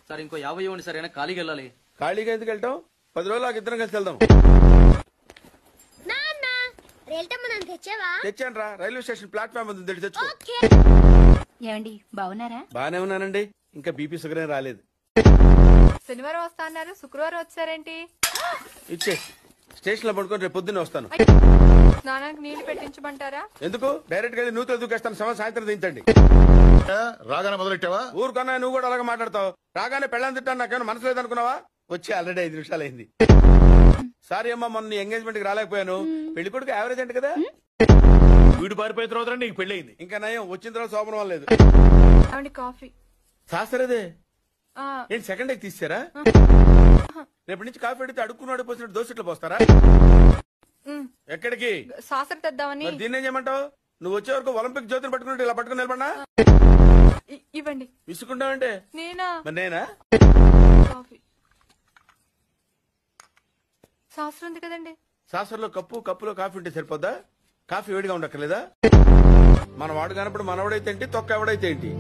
Sir ఇంకో 50 ఇవ్వండి sir, అయినా ఖాళీకి వెళ్ళాలి. ఖాళీగా ఎందుకు వెళ్తాం? 10 రోజులు ఇద్దరం కలిసి వెళ్దాం. తెచ్చాను రా, రైల్వే స్టేషన్ ప్లాట్ఫామ్ ఉంది, తెచ్చుకో. ఏమండి బాగున్నారా? బానే ఉన్నానండి, ఇంకా బీపీ షుగర్ ఏం రాలేదు. శనివారం వస్తా అన్నారు, శుక్రవారం వచ్చారేంటి? ఇచ్చే స్టేషన్ లో పడుకొని రేపు పొద్దున్నే వస్తాను. స్నానానికి నీళ్లు పెట్టించమంటారా? ఎందుకు? డైరెక్ట్ గా నూతులు దూకేస్తాను, సాయంత్రం దించండి. రాగానే మొదలెట్టావా? ఊరుకన్నా నువ్వు కూడా అలాగే మాట్లాడతావు. రాగానే పెళ్ళని తిట్టాను, నాకేమైనా మనసు లేదనుకున్నావా? వచ్చి ఆల్రెడీ 5 నిమిషాలు అయింది. సారీ అమ్మా, మొన్న ఎంగేజ్మెంట్ కి రాలేకపోయాను. పెళ్లి కొడుకు యావరేజ్ అంటే కదా. వీడు పారిపోయిన తర్వాత నీకు పెళ్లి అయింది. ఇంకా నయం, వచ్చిన తర్వాత శోభనం లేదు. కాఫీ శాస్త్రదే ఏంటి సెకండ్ ఎగ్ తీసారా? రేపటి నుంచి కాఫీ అడిగితే అడుక్కున్నాడు పోసినట్టు దోశట్లు పోస్తారా? ఎక్కడికి? శాస్త్ర తెద్దామని. దీన్ని ఏం చేయమంటావు? నువ్వు వచ్చే వరకు ఒలింపిక్ జ్యోతిని పట్టుకున్నట్టు ఇలా పట్టుకుని నిలబడినా ఇవ్వండి. విసుకుంటావంటే నేనా? మరి నేనా? కాఫీ శాస్త్రం ఉంది కదండి. శాస్త్రంలో కప్పులో కాఫీ ఉంటే సరిపోద్దా? కాఫీ వేడిగా ఉండక్కర్లేదా? మన వాడు కానప్పుడు మనవడైతే ఏంటి, తొక్క ఎవడైతే ఏంటి?